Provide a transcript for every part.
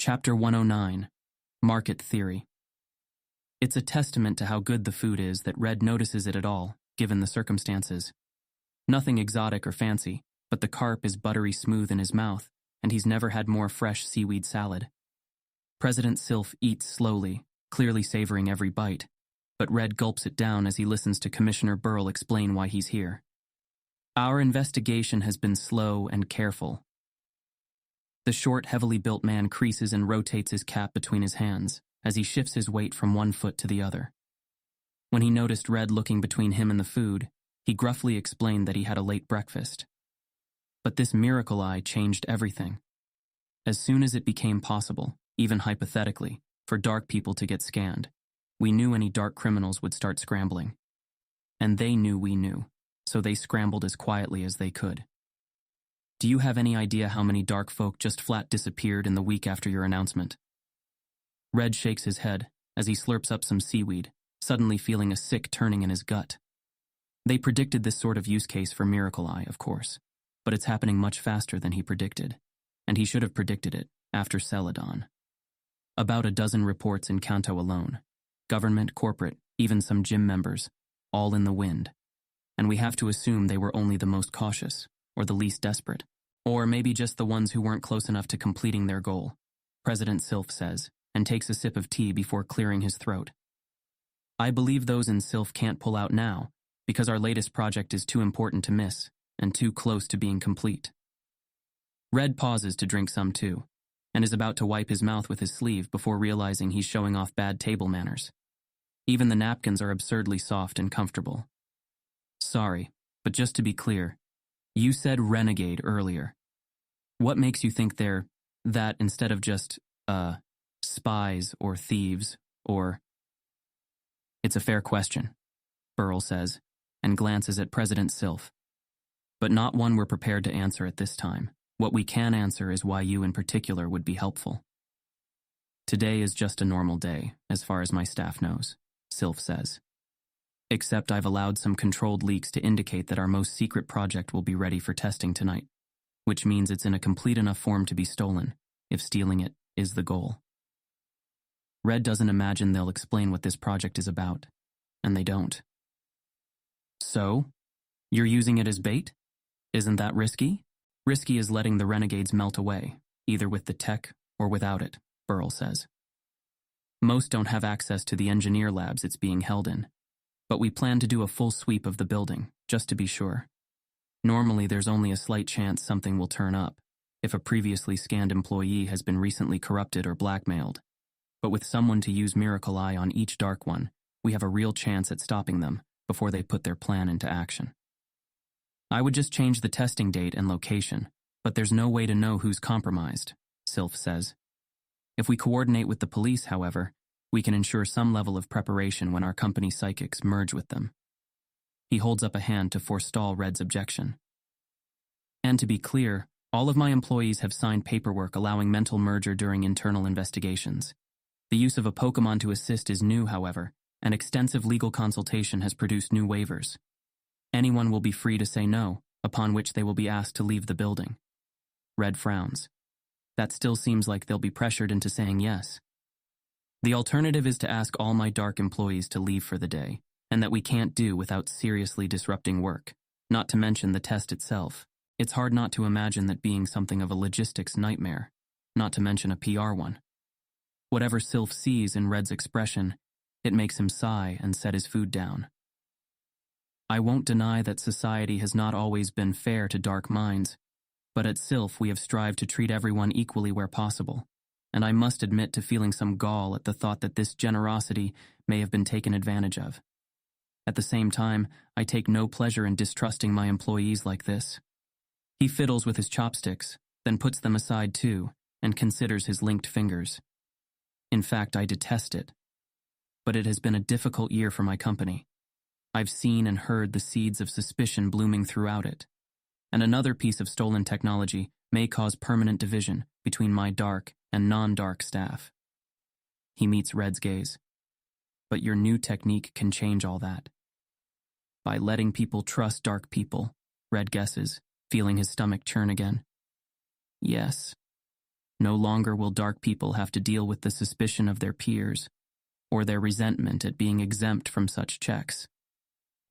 Chapter 109, Market Theory. It's a testament to how good the food is that Red notices it at all, given the circumstances. Nothing exotic or fancy, but the carp is buttery smooth in his mouth, and he's never had more fresh seaweed salad. President Sylph eats slowly, clearly savoring every bite, but Red gulps it down as he listens to Commissioner Burl explain why he's here. Our investigation has been slow and careful. The short, heavily built man creases and rotates his cap between his hands as he shifts his weight from one foot to the other. When he noticed Red looking between him and the food, he gruffly explained that he had a late breakfast. But this miracle eye changed everything. As soon as it became possible, even hypothetically, for dark people to get scanned, we knew any dark criminals would start scrambling. And they knew we knew, so they scrambled as quietly as they could. Do you have any idea how many dark folk just flat disappeared in the week after your announcement? Red shakes his head as he slurps up some seaweed, suddenly feeling a sick turning in his gut. They predicted this sort of use case for Miracle Eye, of course, but it's happening much faster than he predicted, and he should have predicted it after Celadon. About a dozen reports in Kanto alone, government, corporate, even some gym members, all in the wind, and we have to assume they were only the most cautious, or the least desperate, or maybe just the ones who weren't close enough to completing their goal, President Sylph says, and takes a sip of tea before clearing his throat. I believe those in Sylph can't pull out now, because our latest project is too important to miss, and too close to being complete. Red pauses to drink some too, and is about to wipe his mouth with his sleeve before realizing he's showing off bad table manners. Even the napkins are absurdly soft and comfortable. Sorry, but just to be clear, you said renegade earlier. What makes you think they're that instead of just, spies or thieves or... It's a fair question, Burl says, and glances at President Sylph. But not one we're prepared to answer at this time. What we can answer is why you in particular would be helpful. Today is just a normal day, as far as my staff knows, Sylph says. Except I've allowed some controlled leaks to indicate that our most secret project will be ready for testing tonight, which means it's in a complete enough form to be stolen, if stealing it is the goal. Red doesn't imagine they'll explain what this project is about, and they don't. So, you're using it as bait? Isn't that risky? Risky is letting the renegades melt away, either with the tech or without it, Burl says. Most don't have access to the engineer labs it's being held in, but we plan to do a full sweep of the building, just to be sure. Normally there's only a slight chance something will turn up, if a previously scanned employee has been recently corrupted or blackmailed. But with someone to use Miracle Eye on each dark one, we have a real chance at stopping them before they put their plan into action. I would just change the testing date and location, but there's no way to know who's compromised, Sylph says. If we coordinate with the police, however, we can ensure some level of preparation when our company psychics merge with them. He holds up a hand to forestall Red's objection. And to be clear, all of my employees have signed paperwork allowing mental merger during internal investigations. The use of a Pokemon to assist is new, however, and extensive legal consultation has produced new waivers. Anyone will be free to say no, upon which they will be asked to leave the building. Red frowns. That still seems like they'll be pressured into saying yes. The alternative is to ask all my dark employees to leave for the day, and that we can't do without seriously disrupting work, not to mention the test itself. It's hard not to imagine that being something of a logistics nightmare, not to mention a PR one. Whatever Sylph sees in Red's expression, it makes him sigh and set his food down. I won't deny that society has not always been fair to dark minds, but at Sylph we have strived to treat everyone equally where possible, and I must admit to feeling some gall at the thought that this generosity may have been taken advantage of. At the same time, I take no pleasure in distrusting my employees like this. He fiddles with his chopsticks, then puts them aside too, and considers his linked fingers. In fact, I detest it. But it has been a difficult year for my company. I've seen and heard the seeds of suspicion blooming throughout it. And another piece of stolen technology may cause permanent division between my dark and non-dark staff. He meets Red's gaze. But your new technique can change all that. By letting people trust dark people, Red guesses, feeling his stomach churn again. Yes. No longer will dark people have to deal with the suspicion of their peers, or their resentment at being exempt from such checks.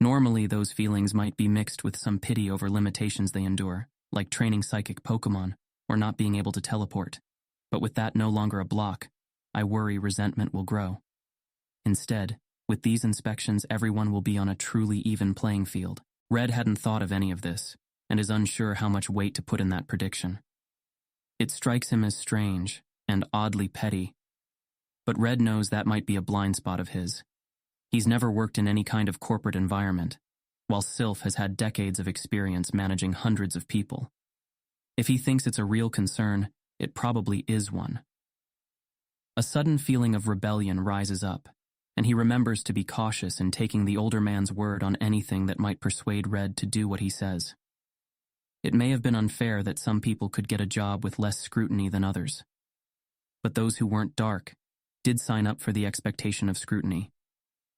Normally, those feelings might be mixed with some pity over limitations they endure, like training psychic Pokemon, or not being able to teleport. But with that no longer a block, I worry resentment will grow. Instead, with these inspections, everyone will be on a truly even playing field. Red hadn't thought of any of this, and is unsure how much weight to put in that prediction. It strikes him as strange and oddly petty, but Red knows that might be a blind spot of his. He's never worked in any kind of corporate environment, while Sylph has had decades of experience managing hundreds of people. If he thinks it's a real concern, it probably is one. A sudden feeling of rebellion rises up, and he remembers to be cautious in taking the older man's word on anything that might persuade Red to do what he says. It may have been unfair that some people could get a job with less scrutiny than others. But those who weren't dark did sign up for the expectation of scrutiny,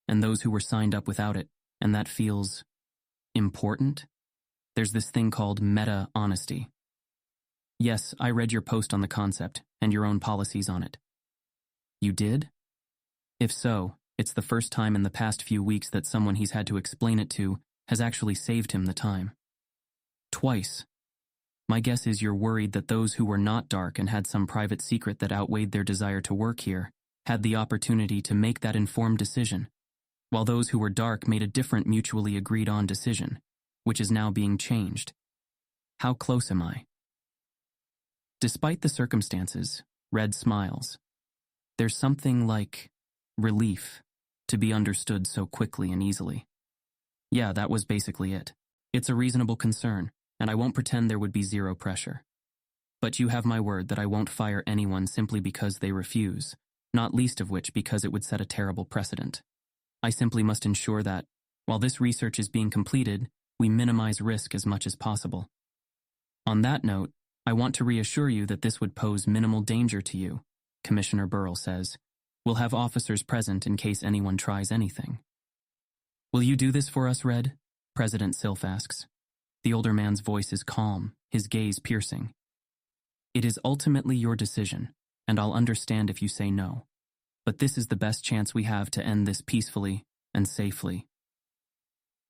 and those who were signed up without it, and that feels important? There's this thing called meta-honesty. Yes, I read your post on the concept, and your own policies on it. You did? If so, it's the first time in the past few weeks that someone he's had to explain it to has actually saved him the time. Twice. My guess is you're worried that those who were not dark and had some private secret that outweighed their desire to work here had the opportunity to make that informed decision, while those who were dark made a different mutually agreed-on decision, which is now being changed. How close am I? Despite the circumstances, Red smiles. There's something like relief to be understood so quickly and easily. Yeah, that was basically it. It's a reasonable concern, and I won't pretend there would be zero pressure. But you have my word that I won't fire anyone simply because they refuse, not least of which because it would set a terrible precedent. I simply must ensure that, while this research is being completed, we minimize risk as much as possible. On that note, I want to reassure you that this would pose minimal danger to you, Commissioner Burrell says. We'll have officers present in case anyone tries anything. Will you do this for us, Red? President Sylph asks. The older man's voice is calm, his gaze piercing. It is ultimately your decision, and I'll understand if you say no. But this is the best chance we have to end this peacefully and safely.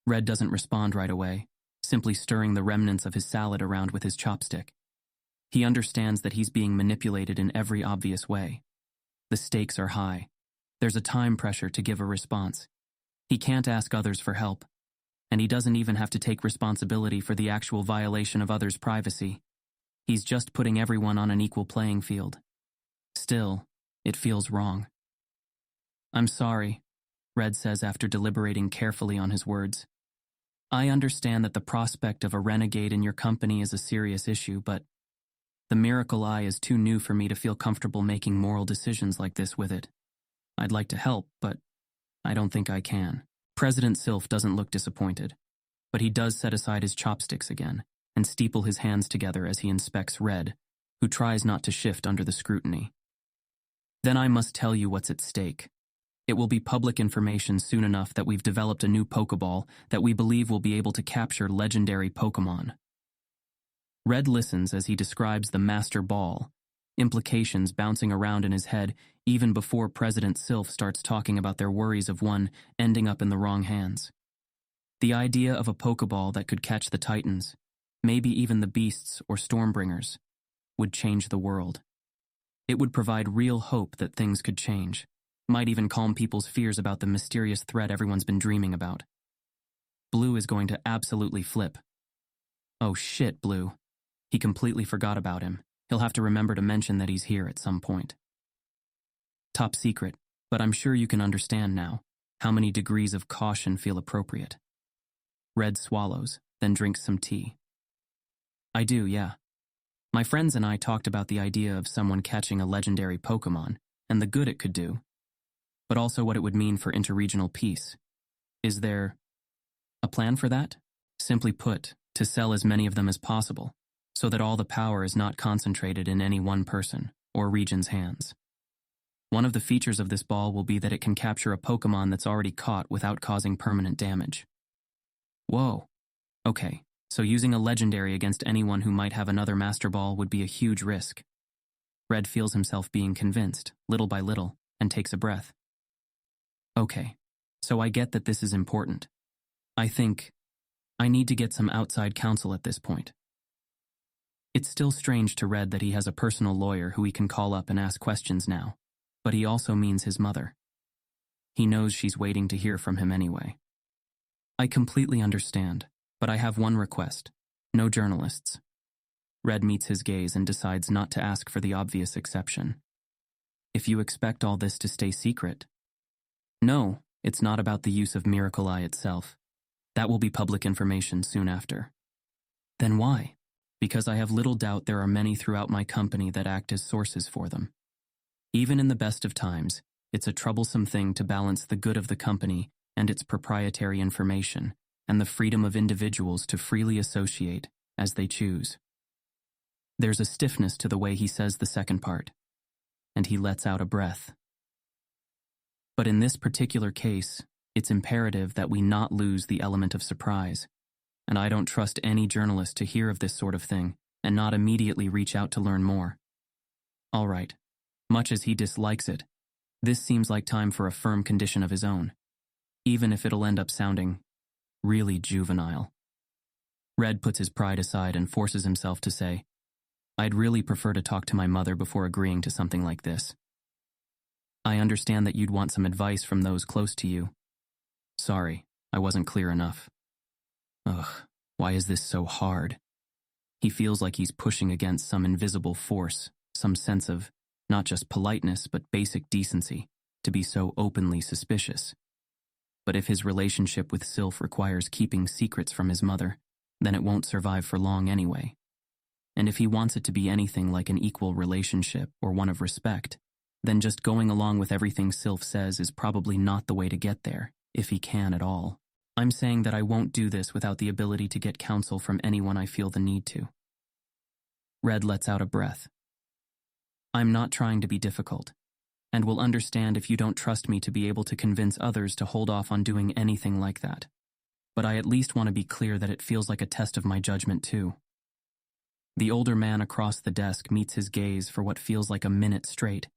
Red doesn't respond right away, simply stirring the remnants of his salad around with his chopstick. He understands that he's being manipulated in every obvious way. The stakes are high. There's a time pressure to give a response. He can't ask others for help, and he doesn't even have to take responsibility for the actual violation of others' privacy. He's just putting everyone on an equal playing field. Still, it feels wrong. I'm sorry, Red says after deliberating carefully on his words. I understand that the prospect of a renegade in your company is a serious issue, but the Miracle Eye is too new for me to feel comfortable making moral decisions like this with it. I'd like to help, but I don't think I can. President Sylph doesn't look disappointed, but he does set aside his chopsticks again and steeple his hands together as he inspects Red, who tries not to shift under the scrutiny. Then I must tell you what's at stake. It will be public information soon enough that we've developed a new Pokeball that we believe will be able to capture legendary Pokemon. Red listens as he describes the Master Ball, implications bouncing around in his head even before President Sylph starts talking about their worries of one ending up in the wrong hands. The idea of a Pokeball that could catch the Titans, maybe even the Beasts or Stormbringers, would change the world. It would provide real hope that things could change, might even calm people's fears about the mysterious threat everyone's been dreaming about. Blue is going to absolutely flip. Oh shit, Blue. He completely forgot about him. He'll have to remember to mention that he's here at some point. Top secret, but I'm sure you can understand now how many degrees of caution feel appropriate. Red swallows, then drinks some tea. I do, yeah. My friends and I talked about the idea of someone catching a legendary Pokemon and the good it could do, but also what it would mean for interregional peace. Is there a plan for that? Simply put, to sell as many of them as possible, so that all the power is not concentrated in any one person or region's hands. One of the features of this ball will be that it can capture a Pokemon that's already caught without causing permanent damage. Whoa. Okay, so using a legendary against anyone who might have another Master Ball would be a huge risk. Red feels himself being convinced, little by little, and takes a breath. Okay, so I get that this is important. I think I need to get some outside counsel at this point. It's still strange to Red that he has a personal lawyer who he can call up and ask questions now, but he also means his mother. He knows she's waiting to hear from him anyway. I completely understand, but I have one request. No journalists. Red meets his gaze and decides not to ask for the obvious exception. If you expect all this to stay secret. No, it's not about the use of Miracle Eye itself. That will be public information soon after. Then why? Because I have little doubt there are many throughout my company that act as sources for them. Even in the best of times, it's a troublesome thing to balance the good of the company and its proprietary information, and the freedom of individuals to freely associate as they choose. There's a stiffness to the way he says the second part, and he lets out a breath. But in this particular case, it's imperative that we not lose the element of surprise, and I don't trust any journalist to hear of this sort of thing and not immediately reach out to learn more. All right, much as he dislikes it, this seems like time for a firm condition of his own, even if it'll end up sounding really juvenile. Red puts his pride aside and forces himself to say, I'd really prefer to talk to my mother before agreeing to something like this. I understand that you'd want some advice from those close to you. Sorry, I wasn't clear enough. Ugh, why is this so hard? He feels like he's pushing against some invisible force, some sense of, not just politeness, but basic decency, to be so openly suspicious. But if his relationship with Sylph requires keeping secrets from his mother, then it won't survive for long anyway. And if he wants it to be anything like an equal relationship or one of respect, then just going along with everything Sylph says is probably not the way to get there, if he can at all. I'm saying that I won't do this without the ability to get counsel from anyone I feel the need to. Red lets out a breath. I'm not trying to be difficult, and will understand if you don't trust me to be able to convince others to hold off on doing anything like that. But I at least want to be clear that it feels like a test of my judgment too. The older man across the desk meets his gaze for what feels like a minute straight,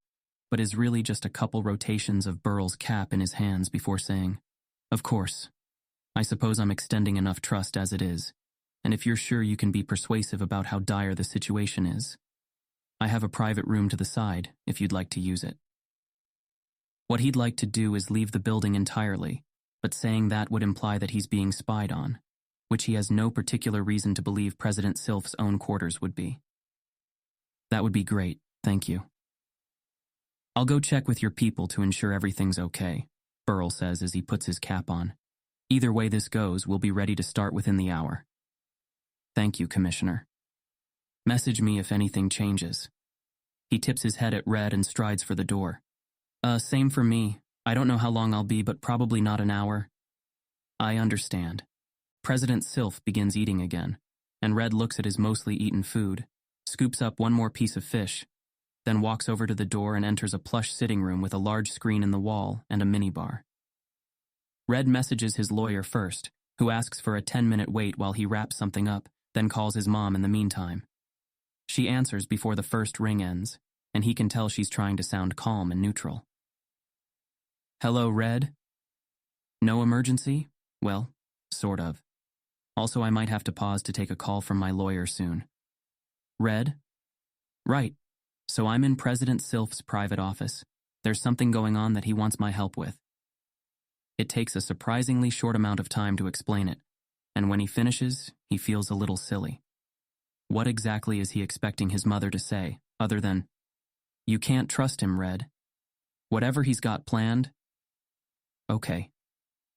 but is really just a couple rotations of Burrell's cap in his hands before saying, Of course. I suppose I'm extending enough trust as it is, and if you're sure you can be persuasive about how dire the situation is, I have a private room to the side if you'd like to use it. What he'd like to do is leave the building entirely, but saying that would imply that he's being spied on, which he has no particular reason to believe President Sylph's own quarters would be. That would be great, thank you. I'll go check with your people to ensure everything's okay, Burrell says as he puts his cap on. Either way this goes, we'll be ready to start within the hour. Thank you, Commissioner. Message me if anything changes. He tips his head at Red and strides for the door. Same for me. I don't know how long I'll be, but probably not an hour. I understand. President Sylph begins eating again, and Red looks at his mostly eaten food, scoops up one more piece of fish, then walks over to the door and enters a plush sitting room with a large screen in the wall and a minibar. Red messages his lawyer first, who asks for a 10-minute wait while he wraps something up, then calls his mom in the meantime. She answers before the first ring ends, and he can tell she's trying to sound calm and neutral. Hello, Red? No emergency? Well, sort of. Also, I might have to pause to take a call from my lawyer soon. Red? Right. So I'm in President Sylph's private office. There's something going on that he wants my help with. It takes a surprisingly short amount of time to explain it, and when he finishes, he feels a little silly. What exactly is he expecting his mother to say, other than, "You can't trust him, Red. Whatever he's got planned?" Okay.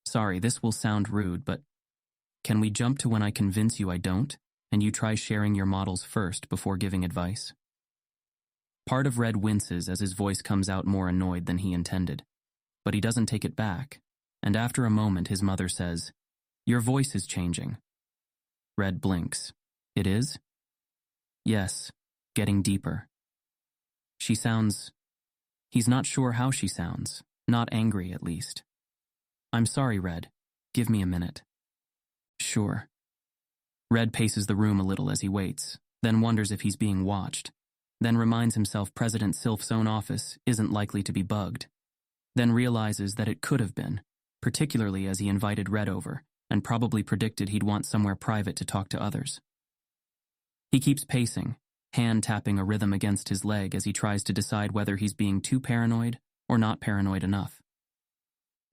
Sorry, this will sound rude, but can we jump to when I convince you I don't, and you try sharing your models first before giving advice? Part of Red winces as his voice comes out more annoyed than he intended, but he doesn't take it back, and after a moment his mother says, "Your voice is changing." Red blinks. It is? Yes, getting deeper. She sounds... He's not sure how she sounds, not angry at least. I'm sorry, Red. Give me a minute. Sure. Red paces the room a little as he waits, then wonders if he's being watched. then reminds himself President Sylph's own office isn't likely to be bugged, then realizes that it could have been, particularly as he invited Red over and probably predicted he'd want somewhere private to talk to others. He keeps pacing, hand tapping a rhythm against his leg as he tries to decide whether he's being too paranoid or not paranoid enough.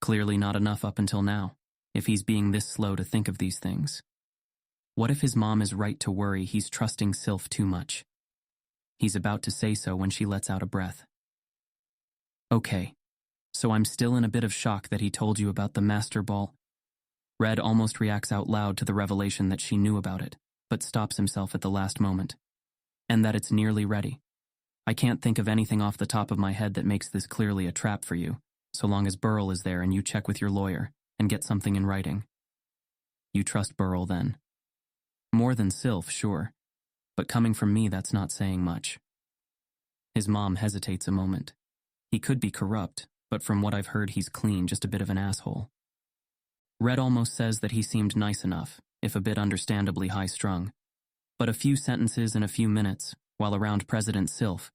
Clearly not enough up until now, if he's being this slow to think of these things. What if his mom is right to worry he's trusting Sylph too much? He's about to say so when she lets out a breath. Okay, so I'm still in a bit of shock that he told you about the master ball. Red almost reacts out loud to the revelation that she knew about it, but stops himself at the last moment. And that it's nearly ready. I can't think of anything off the top of my head that makes this clearly a trap for you, so long as Burrell is there and you check with your lawyer and get something in writing. You trust Burrell then? More than Sylph, sure, but coming from me, that's not saying much. His mom hesitates a moment. He could be corrupt, but from what I've heard, he's clean, just a bit of an asshole. Red almost says that he seemed nice enough, if a bit understandably high-strung. But a few sentences in a few minutes, while around President Sylph,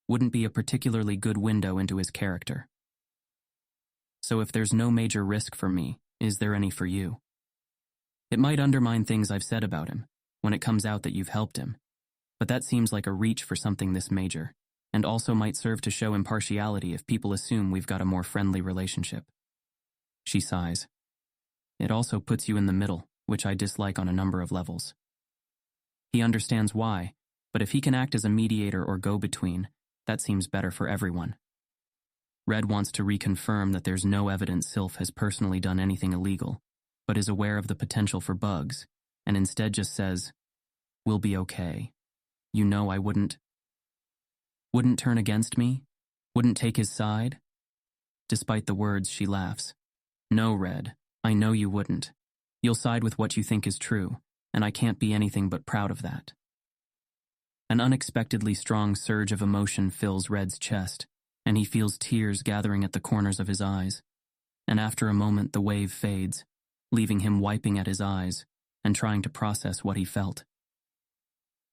wouldn't be a particularly good window into his character. So if there's no major risk for me, is there any for you? It might undermine things I've said about him, when it comes out that you've helped him, but that seems like a reach for something this major, and also might serve to show impartiality if people assume we've got a more friendly relationship. She sighs. It also puts you in the middle, which I dislike on a number of levels. He understands why, but if he can act as a mediator or go-between, that seems better for everyone. Red wants to reconfirm that there's no evidence Sylph has personally done anything illegal, but is aware of the potential for bugs, and instead just says, "We'll be okay. You know I wouldn't turn against me? Wouldn't take his side?" Despite the words, she laughs. "No, Red, I know you wouldn't. You'll side with what you think is true, and I can't be anything but proud of that." An unexpectedly strong surge of emotion fills Red's chest, and he feels tears gathering at the corners of his eyes. And after a moment, the wave fades, leaving him wiping at his eyes and trying to process what he felt.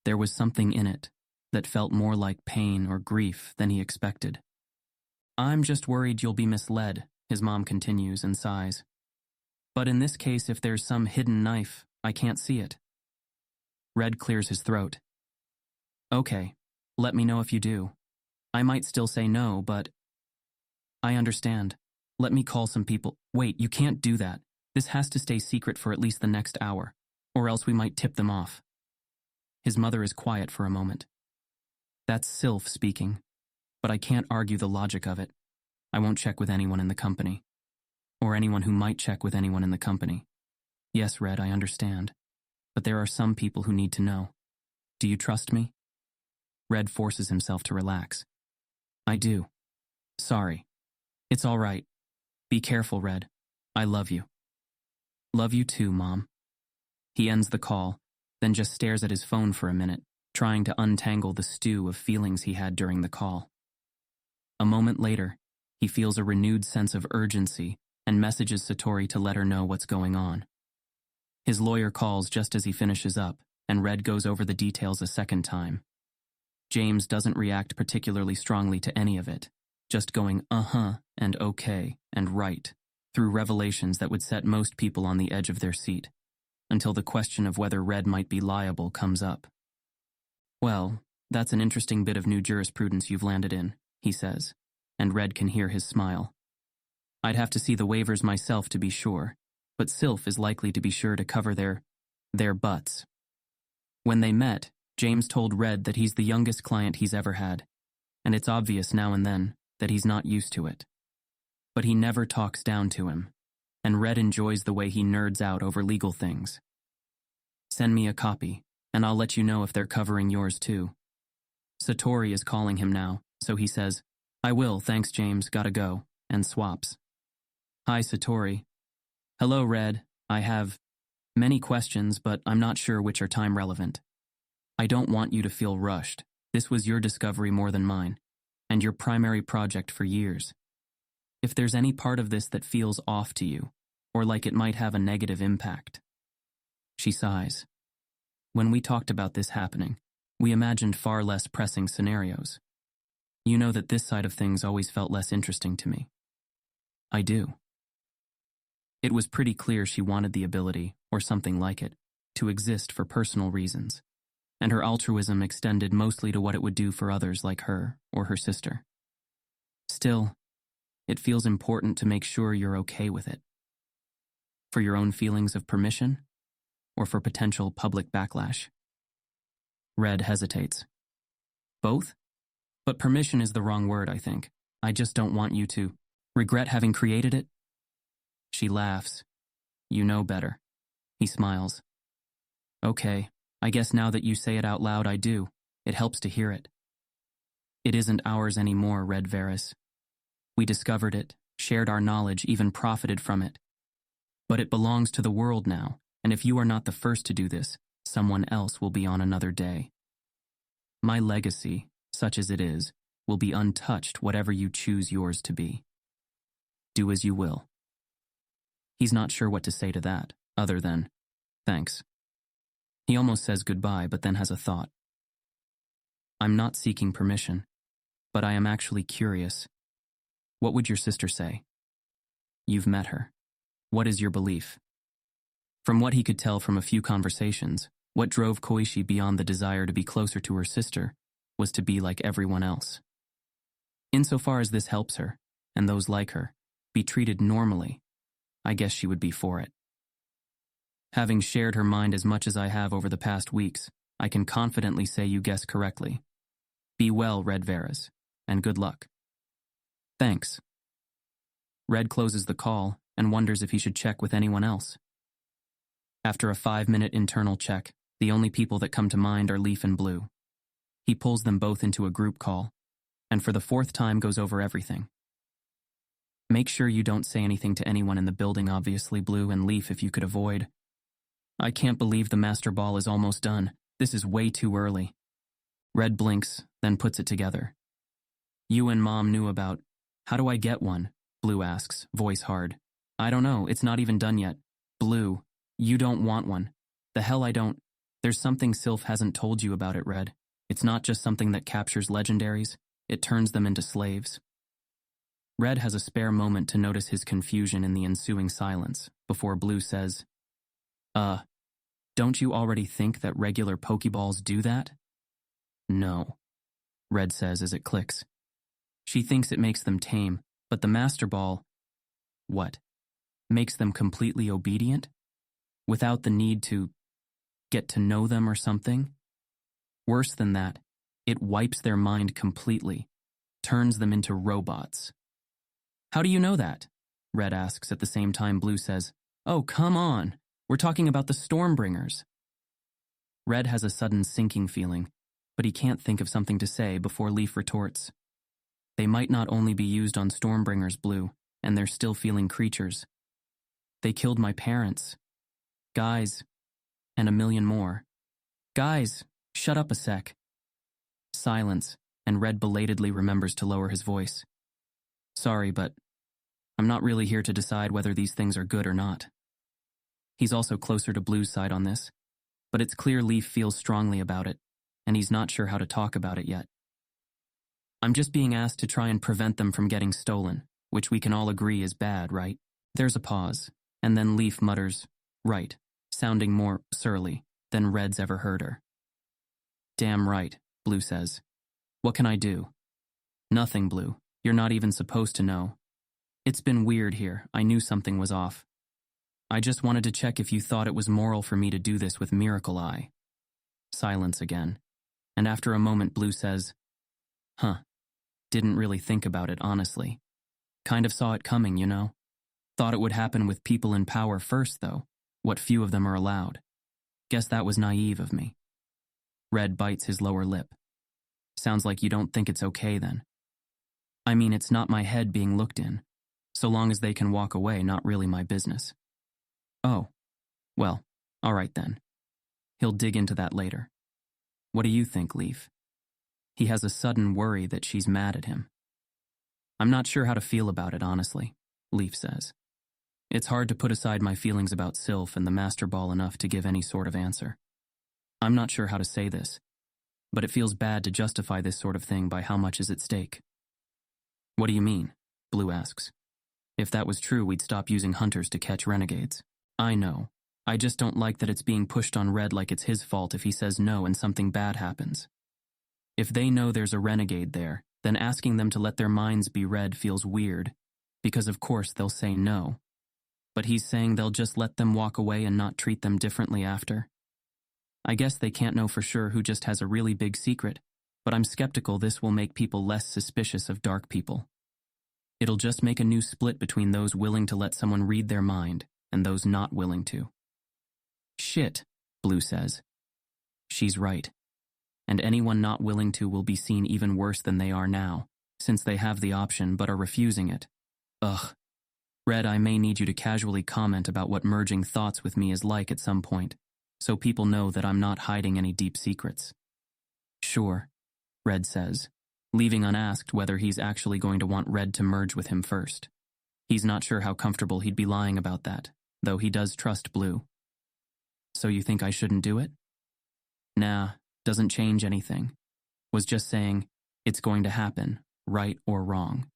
There was something in it that felt more like pain or grief than he expected. "I'm just worried you'll be misled," his mom continues and sighs. "But in this case, if there's some hidden knife, I can't see it." Red clears his throat. "Okay, let me know if you do. I might still say no, but..." "I understand. Let me call some people." "Wait, you can't do that. This has to stay secret for at least the next hour, or else we might tip them off." His mother is quiet for a moment. "That's Sylph speaking, but I can't argue the logic of it. I won't check with anyone in the company. Or anyone who might check with anyone in the company. Yes, Red, I understand. But there are some people who need to know. Do you trust me?" Red forces himself to relax. "I do. Sorry. It's all right. Be careful, Red. I love you." "Love you too, Mom." He ends the call, then just stares at his phone for a minute, trying to untangle the stew of feelings he had during the call. A moment later, he feels a renewed sense of urgency and messages Satori to let her know what's going on. His lawyer calls just as he finishes up, and Red goes over the details a second time. James doesn't react particularly strongly to any of it, just going uh-huh and okay and right through revelations that would set most people on the edge of their seat, until the question of whether Red might be liable comes up. "Well, that's an interesting bit of new jurisprudence you've landed in," he says, and Red can hear his smile. "I'd have to see the waivers myself to be sure, but Sylph is likely to be sure to cover their butts." When they met, James told Red that he's the youngest client he's ever had, and it's obvious now and then that he's not used to it. But he never talks down to him, and Red enjoys the way he nerds out over legal things. "Send me a copy, and I'll let you know if they're covering yours too." Satori is calling him now, so he says, "I will, thanks James, gotta go," and swaps. "Hi, Satori." "Hello, Red. I have many questions, but I'm not sure which are time relevant. I don't want you to feel rushed. This was your discovery more than mine, and your primary project for years. If there's any part of this that feels off to you, or like it might have a negative impact." She sighs. "When we talked about this happening, We imagined far less pressing scenarios. You know that this side of things always felt less interesting to me. I do. It was pretty clear she wanted the ability, or something like it, to exist for personal reasons, and her altruism extended mostly to what it would do for others like her or her sister. Still, it feels important to make sure you're okay with it. For your own feelings of permission, or for potential public backlash? Red hesitates. Both? But permission is the wrong word, I think. I just don't want you to regret having created it. She laughs. You know better. He smiles. Okay, I guess now that you say it out loud, I do. It helps to hear it. It isn't ours anymore, Red Varys. We discovered it, shared our knowledge, even profited from it. But it belongs to the world now, and if you are not the first to do this, someone else will be on another day. My legacy, such as it is, will be untouched whatever you choose yours to be. Do as you will. He's not sure what to say to that, other than, thanks. He almost says goodbye, but then has a thought. I'm not seeking permission, but I am actually curious. What would your sister say? You've met her. What is your belief? From what he could tell from a few conversations, what drove Koichi beyond the desire to be closer to her sister was to be like everyone else. Insofar as this helps her, and those like her, be treated normally, I guess she would be for it. Having shared her mind as much as I have over the past weeks, I can confidently say you guess correctly. Be well, Red Varys, and good luck. Thanks. Red closes the call and wonders if he should check with anyone else. After a 5-minute internal check, the only people that come to mind are Leaf and Blue. He pulls them both into a group call, and for the 4th time goes over everything. Make sure you don't say anything to anyone in the building, obviously, Blue, and Leaf if you could avoid. I can't believe the Master Ball is almost done. This is way too early. Red blinks, then puts it together. You and Mom knew about. How do I get one? Blue asks, voice hard. I don't know, it's not even done yet. Blue, you don't want one. The hell I don't. There's something Sylph hasn't told you about it, Red. It's not just something that captures legendaries, it turns them into slaves. Red has a spare moment to notice his confusion in the ensuing silence, before Blue says, don't you already think that regular Pokeballs do that? No, Red says as it clicks. She thinks it makes them tame, but the Master Ball, what? Makes them completely obedient? Without the need to get to know them or something? Worse than that, it wipes their mind completely, turns them into robots. How do you know that? Red asks at the same time Blue says, oh, come on. We're talking about the Stormbringers. Red has a sudden sinking feeling, but he can't think of something to say before Leaf retorts. They might not only be used on Stormbringers, Blue, and they're still feeling creatures. They killed my parents. Guys, and a million more. Guys, shut up a sec. Silence, and Red belatedly remembers to lower his voice. Sorry, but I'm not really here to decide whether these things are good or not. He's also closer to Blue's side on this, but it's clear Leaf feels strongly about it, and he's not sure how to talk about it yet. I'm just being asked to try and prevent them from getting stolen, which we can all agree is bad, right? There's a pause, and then Leaf mutters, right, sounding more surly than Red's ever heard her. Damn right, Blue says. What can I do? Nothing, Blue. You're not even supposed to know. It's been weird here. I knew something was off. I just wanted to check if you thought it was moral for me to do this with Miracle Eye. Silence again. And after a moment, Blue says, didn't really think about it, honestly. Kind of saw it coming, you know? Thought it would happen with people in power first, though. What few of them are allowed. Guess that was naive of me. Red bites his lower lip. Sounds like you don't think it's okay, then. I mean, it's not my head being looked in. So long as they can walk away, not really my business. Oh, well, all right then. He'll dig into that later. What do you think, Leaf? He has a sudden worry that she's mad at him. I'm not sure how to feel about it, honestly, Leaf says. It's hard to put aside my feelings about Sylph and the Master Ball enough to give any sort of answer. I'm not sure how to say this, but it feels bad to justify this sort of thing by how much is at stake. What do you mean? Blue asks. If that was true, we'd stop using hunters to catch renegades. I know. I just don't like that it's being pushed on Red like it's his fault if he says no and something bad happens. If they know there's a renegade there, then asking them to let their minds be read feels weird, because of course they'll say no. But he's saying they'll just let them walk away and not treat them differently after. I guess they can't know for sure who just has a really big secret, but I'm skeptical this will make people less suspicious of dark people. It'll just make a new split between those willing to let someone read their mind and those not willing to. Shit, Blue says. She's right. And anyone not willing to will be seen even worse than they are now, since they have the option but are refusing it. Ugh. Red, I may need you to casually comment about what merging thoughts with me is like at some point, so people know that I'm not hiding any deep secrets. Sure, Red says, leaving unasked whether he's actually going to want Red to merge with him first. He's not sure how comfortable he'd be lying about that, though he does trust Blue. So you think I shouldn't do it? Nah, doesn't change anything. Was just saying, it's going to happen, right or wrong.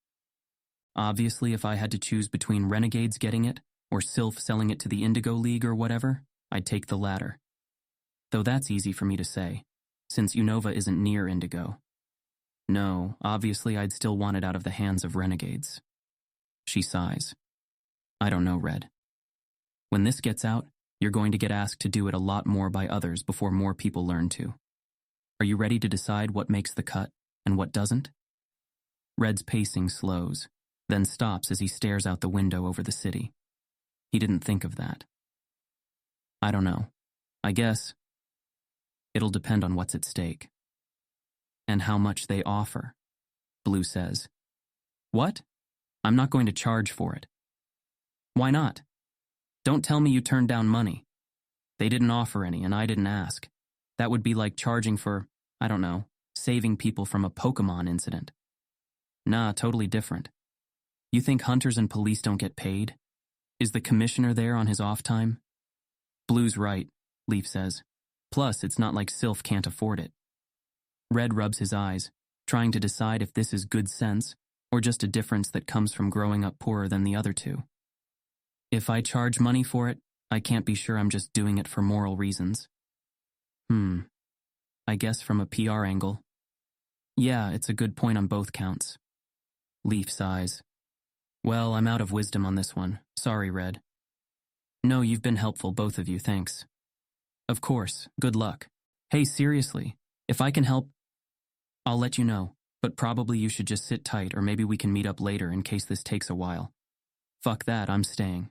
Obviously, if I had to choose between Renegades getting it, or Sylph selling it to the Indigo League or whatever, I'd take the latter. Though that's easy for me to say, since Unova isn't near Indigo. No, obviously I'd still want it out of the hands of Renegades. She sighs. I don't know, Red. When this gets out, you're going to get asked to do it a lot more by others before more people learn to. Are you ready to decide what makes the cut and what doesn't? Red's pacing slows, then stops as he stares out the window over the city. He didn't think of that. I don't know. I guess it'll depend on what's at stake. And how much they offer, Blue says. What? I'm not going to charge for it. Why not? Don't tell me you turned down money. They didn't offer any and I didn't ask. That would be like charging for, I don't know, saving people from a Pokemon incident. Nah, totally different. You think hunters and police don't get paid? Is the commissioner there on his off time? Blue's right, Leaf says. Plus, it's not like Sylph can't afford it. Red rubs his eyes, trying to decide if this is good sense or just a difference that comes from growing up poorer than the other two. If I charge money for it, I can't be sure I'm just doing it for moral reasons. I guess from a PR angle. Yeah, it's a good point on both counts. Leaf sighs. Well, I'm out of wisdom on this one. Sorry, Red. No, you've been helpful, both of you, thanks. Of course, good luck. Hey, seriously, if I can help, I'll let you know, but probably you should just sit tight or maybe we can meet up later in case this takes a while. Fuck that, I'm staying.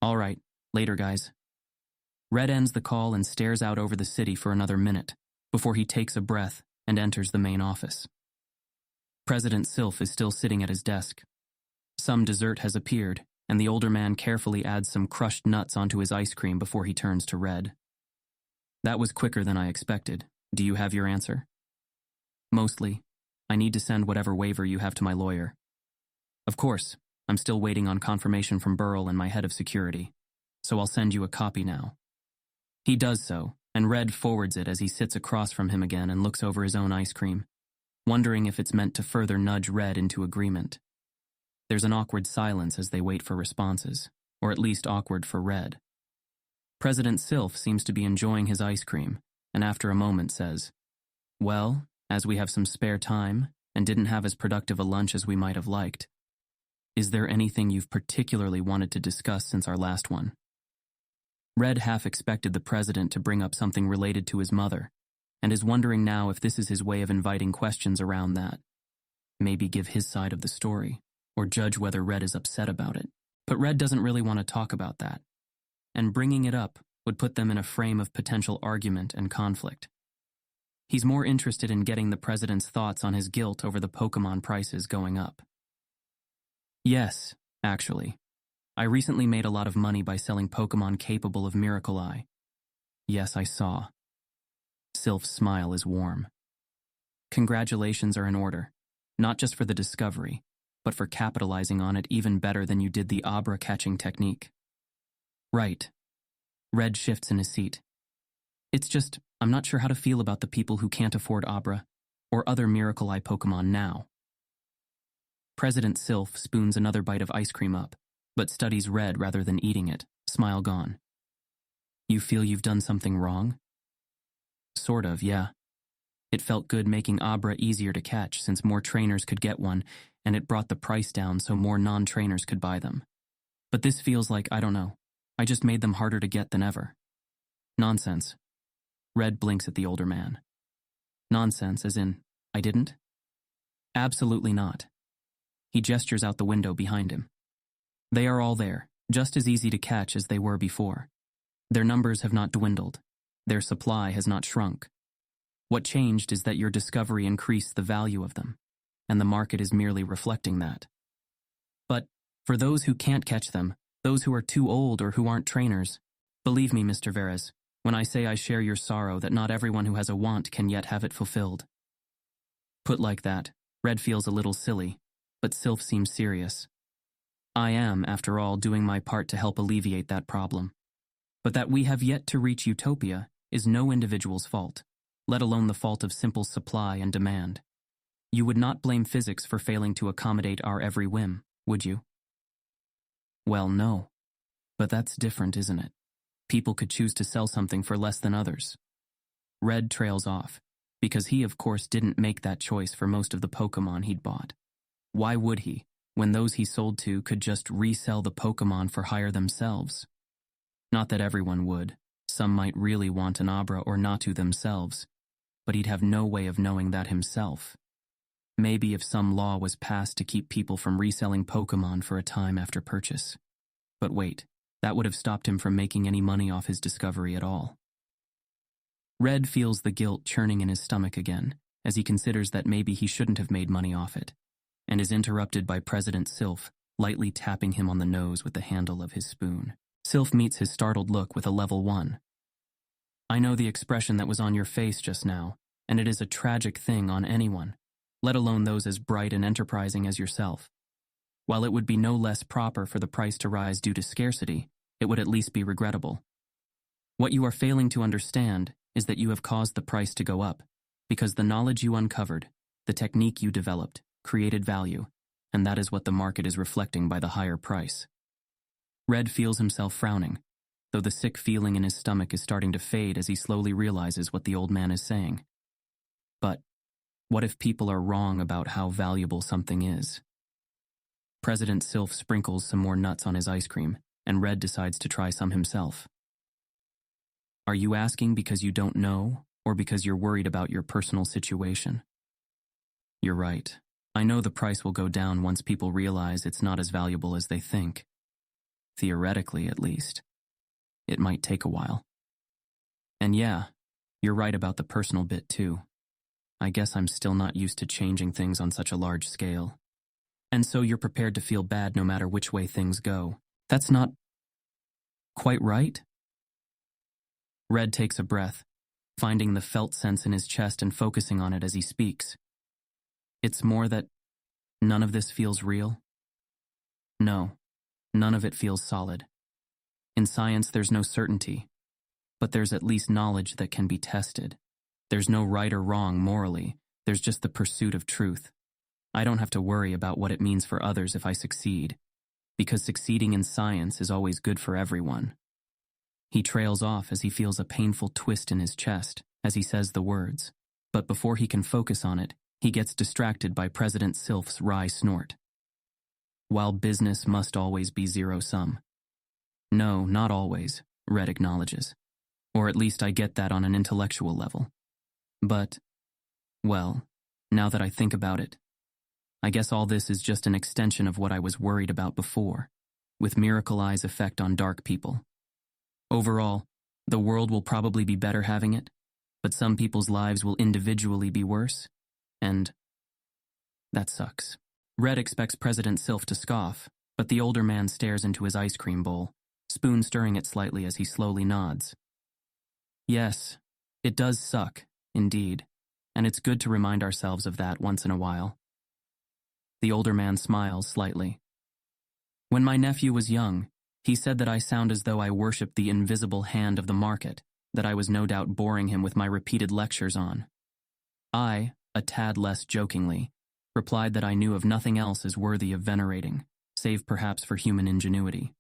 All right, later, guys. Red ends the call and stares out over the city for another minute before he takes a breath and enters the main office. President Sylph is still sitting at his desk. Some dessert has appeared, and the older man carefully adds some crushed nuts onto his ice cream before he turns to Red. That was quicker than I expected. Do you have your answer? Mostly. I need to send whatever waiver you have to my lawyer. Of course, I'm still waiting on confirmation from Burl and my head of security, so I'll send you a copy now. He does so, and Red forwards it as he sits across from him again and looks over his own ice cream, wondering if it's meant to further nudge Red into agreement. There's an awkward silence as they wait for responses, or at least awkward for Red. President Sylph seems to be enjoying his ice cream, and after a moment says, Well, as we have some spare time and didn't have as productive a lunch as we might have liked, is there anything you've particularly wanted to discuss since our last one? Red half expected the president to bring up something related to his mother, and is wondering now if this is his way of inviting questions around that. Maybe give his side of the story, or judge whether Red is upset about it. But Red doesn't really want to talk about that, and bringing it up would put them in a frame of potential argument and conflict. He's more interested in getting the president's thoughts on his guilt over the Pokemon prices going up. Yes, actually. I recently made a lot of money by selling Pokemon capable of Miracle Eye. Yes, I saw. Sylph's smile is warm. Congratulations are in order, not just for the discovery, but for capitalizing on it even better than you did the Abra catching technique. Right. Red shifts in his seat. It's just, I'm not sure how to feel about the people who can't afford Abra or other Miracle Eye Pokemon now. President Sylph spoons another bite of ice cream up, but studies Red rather than eating it, smile gone. You feel you've done something wrong? Sort of, yeah. It felt good making Abra easier to catch since more trainers could get one, and it brought the price down so more non-trainers could buy them. But this feels like, I don't know, I just made them harder to get than ever. Nonsense. Red blinks at the older man. Nonsense, as in, I didn't? Absolutely not. He gestures out the window behind him. They are all there, just as easy to catch as they were before. Their numbers have not dwindled. Their supply has not shrunk. What changed is that your discovery increased the value of them, and the market is merely reflecting that. But for those who can't catch them, those who are too old or who aren't trainers, believe me, Mr. Veres, when I say I share your sorrow that not everyone who has a want can yet have it fulfilled. Put like that, Red feels a little silly, but Sylph seems serious. I am, after all, doing my part to help alleviate that problem. But that we have yet to reach utopia is no individual's fault, let alone the fault of simple supply and demand. You would not blame physics for failing to accommodate our every whim, would you? Well, no. But that's different, isn't it? People could choose to sell something for less than others. Red trails off, because he of course didn't make that choice for most of the Pokemon he'd bought. Why would he, when those he sold to could just resell the Pokemon for hire themselves? Not that everyone would. Some might really want an Abra or Natu themselves, but he'd have no way of knowing that himself. Maybe if some law was passed to keep people from reselling Pokemon for a time after purchase. But wait, that would have stopped him from making any money off his discovery at all. Red feels the guilt churning in his stomach again, as he considers that maybe he shouldn't have made money off it, and is interrupted by President Sylph, lightly tapping him on the nose with the handle of his spoon. Sylph meets his startled look with a level 1. I know the expression that was on your face just now, and it is a tragic thing on anyone, let alone those as bright and enterprising as yourself. While it would be no less proper for the price to rise due to scarcity, it would at least be regrettable. What you are failing to understand is that you have caused the price to go up, because the knowledge you uncovered, the technique you developed, created value, and that is what the market is reflecting by the higher price. Red feels himself frowning, though the sick feeling in his stomach is starting to fade as he slowly realizes what the old man is saying. But what if people are wrong about how valuable something is? President Sylph sprinkles some more nuts on his ice cream, and Red decides to try some himself. Are you asking because you don't know, or because you're worried about your personal situation? You're right. I know the price will go down once people realize it's not as valuable as they think. Theoretically, at least. It might take a while. And yeah, you're right about the personal bit too. I guess I'm still not used to changing things on such a large scale. And so you're prepared to feel bad no matter which way things go. That's not quite right? Red takes a breath, finding the felt sense in his chest and focusing on it as he speaks. It's more that none of this feels real. No, none of it feels solid. In science, there's no certainty, but there's at least knowledge that can be tested. There's no right or wrong morally, there's just the pursuit of truth. I don't have to worry about what it means for others if I succeed, because succeeding in science is always good for everyone. He trails off as he feels a painful twist in his chest as he says the words, but before he can focus on it, he gets distracted by President Sylph's wry snort. While business must always be zero-sum. No, not always, Red acknowledges. Or at least I get that on an intellectual level. But, well, now that I think about it, I guess all this is just an extension of what I was worried about before, with Miracle Eye's effect on dark people. Overall, the world will probably be better having it, but some people's lives will individually be worse, and that sucks. Red expects President Sylph to scoff, but the older man stares into his ice cream bowl, spoon stirring it slightly as he slowly nods. Yes, it does suck, indeed, and it's good to remind ourselves of that once in a while. The older man smiles slightly. When my nephew was young, he said that I sound as though I worshipped the invisible hand of the market, that I was no doubt boring him with my repeated lectures on. I, a tad less jokingly, replied that I knew of nothing else as worthy of venerating, save perhaps for human ingenuity.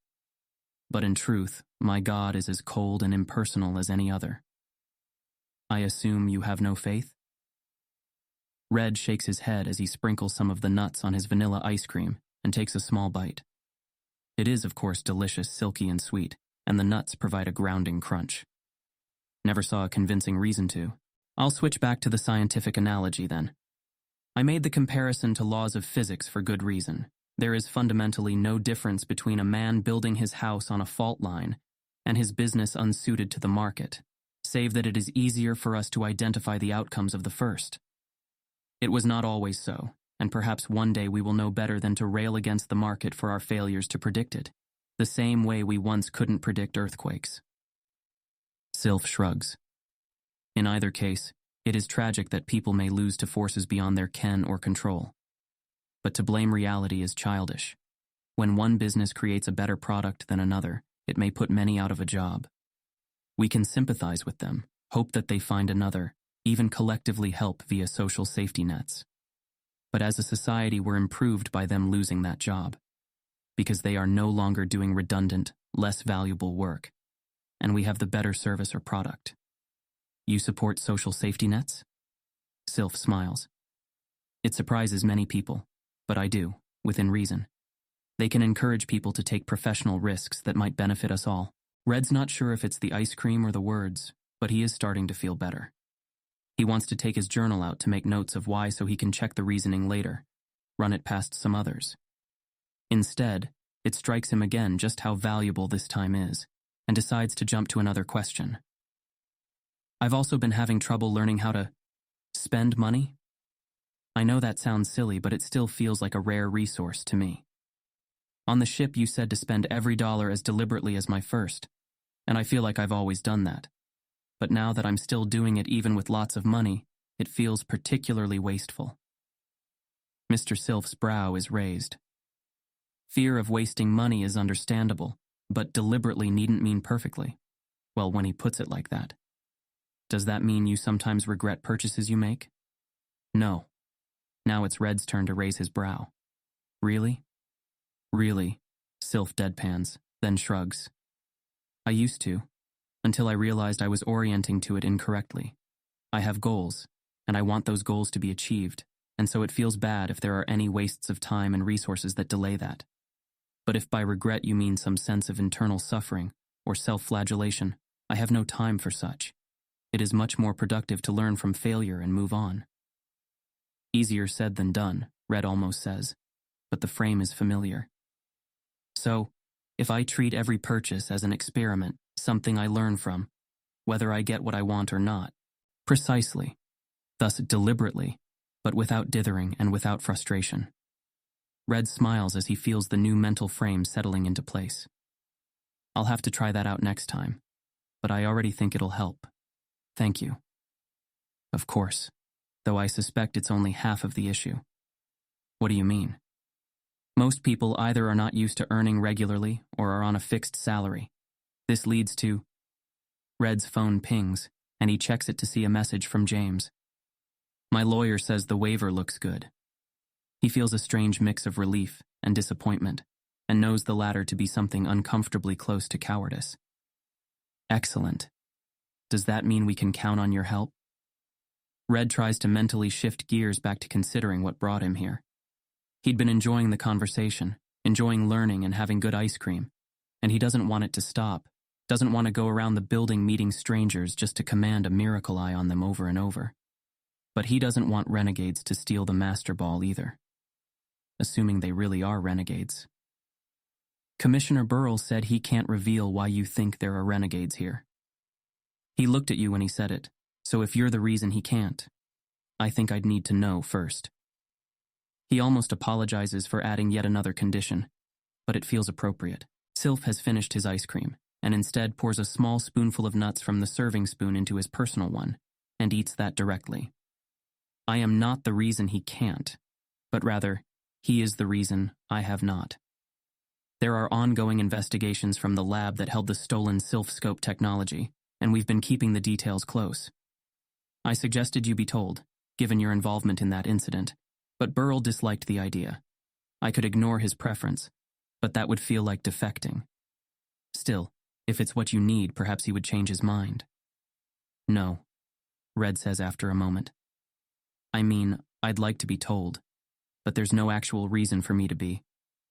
But in truth, my God is as cold and impersonal as any other. I assume you have no faith? Red shakes his head as he sprinkles some of the nuts on his vanilla ice cream and takes a small bite. It is, of course, delicious, silky, and sweet, and the nuts provide a grounding crunch. Never saw a convincing reason to. I'll switch back to the scientific analogy then. I made the comparison to laws of physics for good reason. There is fundamentally no difference between a man building his house on a fault line and his business unsuited to the market, save that it is easier for us to identify the outcomes of the first. It was not always so, and perhaps one day we will know better than to rail against the market for our failures to predict it, the same way we once couldn't predict earthquakes. Sylph shrugs. In either case, it is tragic that people may lose to forces beyond their ken or control. But to blame reality is childish. When one business creates a better product than another, it may put many out of a job. We can sympathize with them, hope that they find another, even collectively help via social safety nets. But as a society, we're improved by them losing that job, because they are no longer doing redundant, less valuable work, and we have the better service or product. You support social safety nets? Sylph smiles. It surprises many people, but I do, within reason. They can encourage people to take professional risks that might benefit us all. Red's not sure if it's the ice cream or the words, but he is starting to feel better. He wants to take his journal out to make notes of why so he can check the reasoning later, run it past some others. Instead, it strikes him again just how valuable this time is, and decides to jump to another question. I've also been having trouble learning how to spend money. I know that sounds silly, but it still feels like a rare resource to me. On the ship, you said to spend every dollar as deliberately as my first, and I feel like I've always done that. But now that I'm still doing it even with lots of money, it feels particularly wasteful. Mr. Sylph's brow is raised. Fear of wasting money is understandable, but deliberately needn't mean perfectly. Well, when he puts it like that. Does that mean you sometimes regret purchases you make? No. Now it's Red's turn to raise his brow. Really? Really, Sylph deadpans, then shrugs. I used to, until I realized I was orienting to it incorrectly. I have goals, and I want those goals to be achieved, and so it feels bad if there are any wastes of time and resources that delay that. But if by regret you mean some sense of internal suffering or self-flagellation, I have no time for such. It is much more productive to learn from failure and move on. Easier said than done, Red almost says, but the frame is familiar. So, if I treat every purchase as an experiment, something I learn from, whether I get what I want or not, precisely, thus deliberately, but without dithering and without frustration. Red smiles as he feels the new mental frame settling into place. I'll have to try that out next time, but I already think it'll help. Thank you. Of course, though I suspect it's only half of the issue. What do you mean? Most people either are not used to earning regularly or are on a fixed salary. This leads to... Red's phone pings, and he checks it to see a message from James. My lawyer says the waiver looks good. He feels a strange mix of relief and disappointment, and knows the latter to be something uncomfortably close to cowardice. Excellent. Does that mean we can count on your help? Red tries to mentally shift gears back to considering what brought him here. He'd been enjoying the conversation, enjoying learning and having good ice cream, and he doesn't want it to stop, doesn't want to go around the building meeting strangers just to command a miracle eye on them over and over. But he doesn't want renegades to steal the master ball either. Assuming they really are renegades. Commissioner Burrell said he can't reveal why you think there are renegades here. He looked at you when he said it, so if you're the reason he can't, I think I'd need to know first. He almost apologizes for adding yet another condition, but it feels appropriate. Sylph has finished his ice cream, and instead pours a small spoonful of nuts from the serving spoon into his personal one, and eats that directly. I am not the reason he can't, but rather, he is the reason I have not. There are ongoing investigations from the lab that held the stolen Sylph Scope technology, and we've been keeping the details close. I suggested you be told, given your involvement in that incident, but Burrell disliked the idea. I could ignore his preference, but that would feel like defecting. Still, if it's what you need, perhaps he would change his mind. No, Red says after a moment. I mean, I'd like to be told, but there's no actual reason for me to be,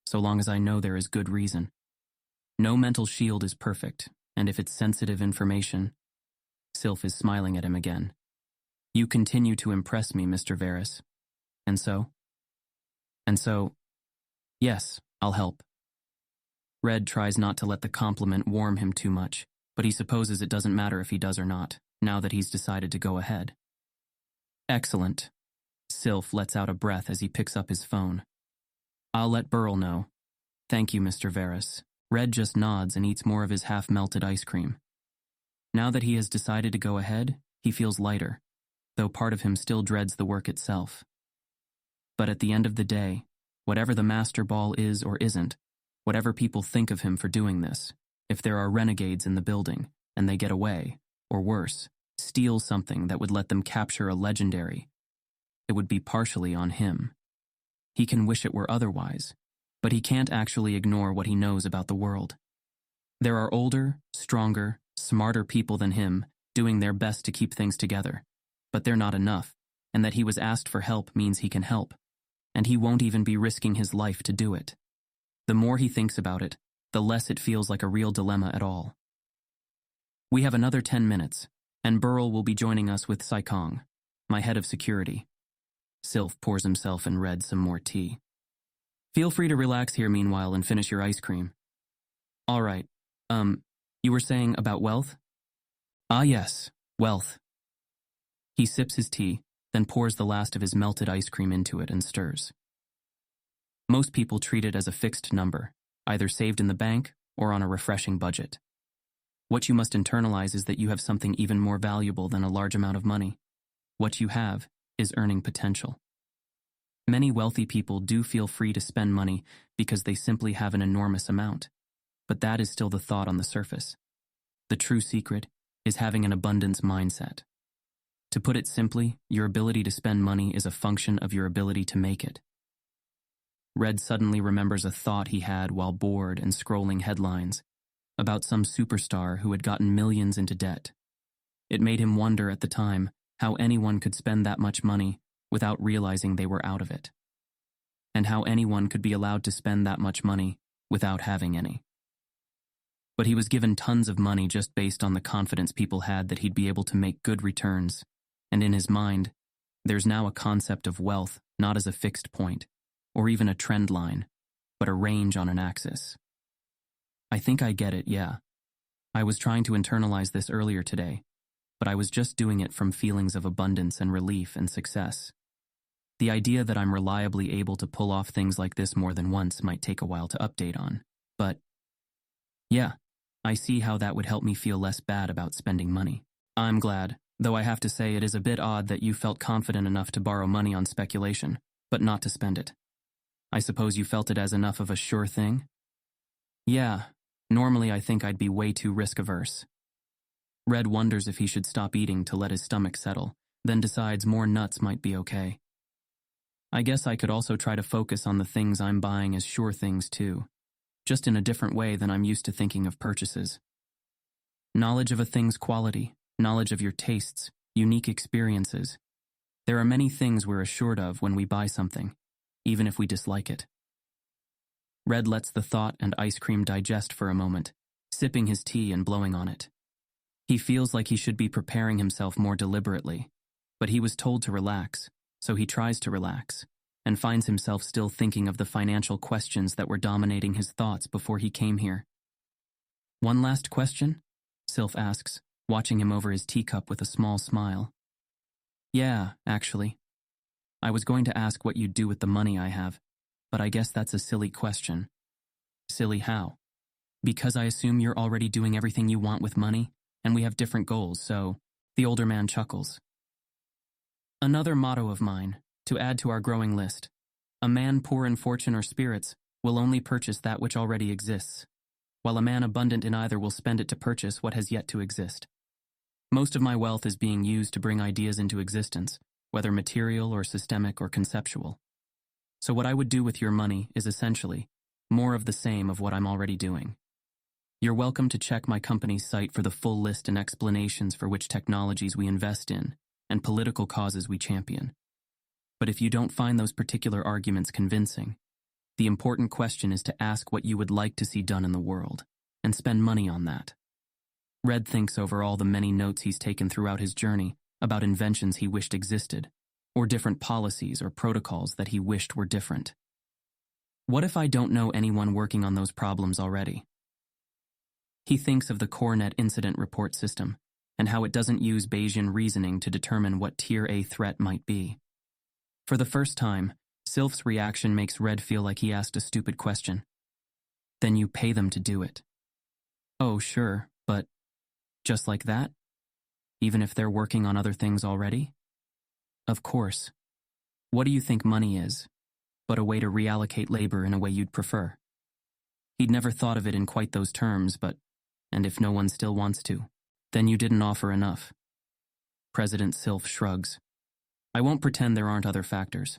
so long as I know there is good reason. No mental shield is perfect, and if it's sensitive information... Sylph is smiling at him again. You continue to impress me, Mr. Varys. And so? Yes, I'll help. Red tries not to let the compliment warm him too much, but he supposes it doesn't matter if he does or not, now that he's decided to go ahead. Excellent. Sylph lets out a breath as he picks up his phone. I'll let Burrell know. Thank you, Mr. Varys. Red just nods and eats more of his half-melted ice cream. Now that he has decided to go ahead, he feels lighter, though part of him still dreads the work itself. But at the end of the day, whatever the Master Ball is or isn't, whatever people think of him for doing this, if there are renegades in the building, and they get away, or worse, steal something that would let them capture a legendary, it would be partially on him. He can wish it were otherwise, but he can't actually ignore what he knows about the world. There are older, stronger, smarter people than him doing their best to keep things together, but they're not enough, and that he was asked for help means he can help, and he won't even be risking his life to do it. The more he thinks about it, the less it feels like a real dilemma at all. We have another 10 minutes, and Burrell will be joining us with Saikong, my head of security. Sylph pours himself and Red some more tea. Feel free to relax here meanwhile and finish your ice cream. All right, you were saying about wealth? Ah yes, wealth. He sips his tea, then pours the last of his melted ice cream into it and stirs. Most people treat it as a fixed number, either saved in the bank or on a refreshing budget. What you must internalize is that you have something even more valuable than a large amount of money. What you have is earning potential. Many wealthy people do feel free to spend money because they simply have an enormous amount, but that is still the thought on the surface. The true secret is having an abundance mindset. To put it simply, your ability to spend money is a function of your ability to make it. Red suddenly remembers a thought he had while bored and scrolling headlines about some superstar who had gotten millions into debt. It made him wonder at the time how anyone could spend that much money without realizing they were out of it, and how anyone could be allowed to spend that much money without having any. But he was given tons of money just based on the confidence people had that he'd be able to make good returns, and in his mind, there's now a concept of wealth not as a fixed point, or even a trend line, but a range on an axis. I think I get it, yeah. I was trying to internalize this earlier today, but I was just doing it from feelings of abundance and relief and success. The idea that I'm reliably able to pull off things like this more than once might take a while to update on, but yeah, I see how that would help me feel less bad about spending money. I'm glad, though I have to say it is a bit odd that you felt confident enough to borrow money on speculation, but not to spend it. I suppose you felt it as enough of a sure thing? Yeah, normally I think I'd be way too risk-averse. Red wonders if he should stop eating to let his stomach settle, then decides more nuts might be okay. I guess I could also try to focus on the things I'm buying as sure things too, just in a different way than I'm used to thinking of purchases. Knowledge of a thing's quality, knowledge of your tastes, unique experiences. There are many things we're assured of when we buy something, even if we dislike it. Red lets the thought and ice cream digest for a moment, sipping his tea and blowing on it. He feels like he should be preparing himself more deliberately, but he was told to relax, so he tries to relax, and finds himself still thinking of the financial questions that were dominating his thoughts before he came here. One last question? Sylph asks, watching him over his teacup with a small smile. Yeah, actually. I was going to ask what you'd do with the money I have, but I guess that's a silly question. Silly how? Because I assume you're already doing everything you want with money, and we have different goals, so the older man chuckles. Another motto of mine, to add to our growing list. A man poor in fortune or spirits will only purchase that which already exists, while a man abundant in either will spend it to purchase what has yet to exist. Most of my wealth is being used to bring ideas into existence, whether material or systemic or conceptual. So what I would do with your money is essentially more of the same of what I'm already doing. You're welcome to check my company's site for the full list and explanations for which technologies we invest in and political causes we champion. But if you don't find those particular arguments convincing, the important question is to ask what you would like to see done in the world, and spend money on that. Red thinks over all the many notes he's taken throughout his journey about inventions he wished existed, or different policies or protocols that he wished were different. What if I don't know anyone working on those problems already? He thinks of the CoreNet incident report system, and how it doesn't use Bayesian reasoning to determine what Tier A threat might be. For the first time, Sylph's reaction makes Red feel like he asked a stupid question. Then you pay them to do it. Oh, sure, but just like that? Even if they're working on other things already? Of course. What do you think money is? But a way to reallocate labor in a way you'd prefer. He'd never thought of it in quite those terms, and if no one still wants to, then you didn't offer enough. President Sylph shrugs. I won't pretend there aren't other factors.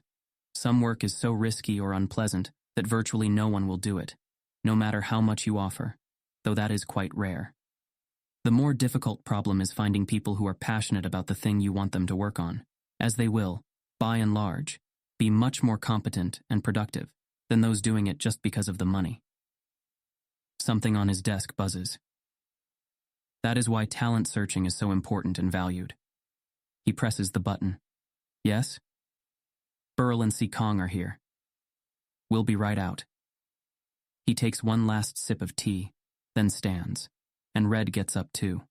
Some work is so risky or unpleasant that virtually no one will do it, no matter how much you offer, though that is quite rare. The more difficult problem is finding people who are passionate about the thing you want them to work on, as they will, by and large, be much more competent and productive than those doing it just because of the money. Something on his desk buzzes. That is why talent searching is so important and valued. He presses the button. Yes? Burl and Seekong are here. We'll be right out. He takes one last sip of tea, then stands, and Red gets up too.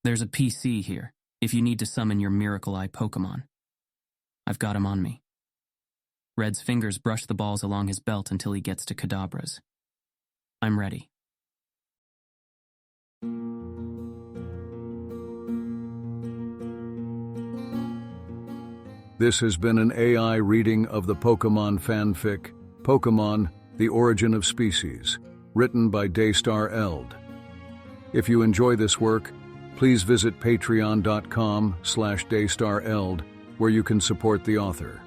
There's a PC here, if you need to summon your Miracle Eye Pokemon. I've got him on me. Red's fingers brush the balls along his belt until he gets to Kadabra's. I'm ready. This has been an AI reading of the Pokemon fanfic, Pokemon, The Origin of Species, written by Daystar Eld. If you enjoy this work, please visit patreon.com/daystareld, where you can support the author.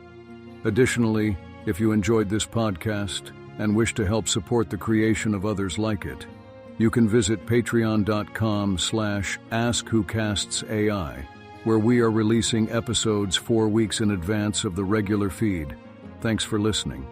Additionally, if you enjoyed this podcast and wish to help support the creation of others like it, you can visit patreon.com/askwhocastsai, where we are releasing episodes 4 weeks in advance of the regular feed. Thanks for listening.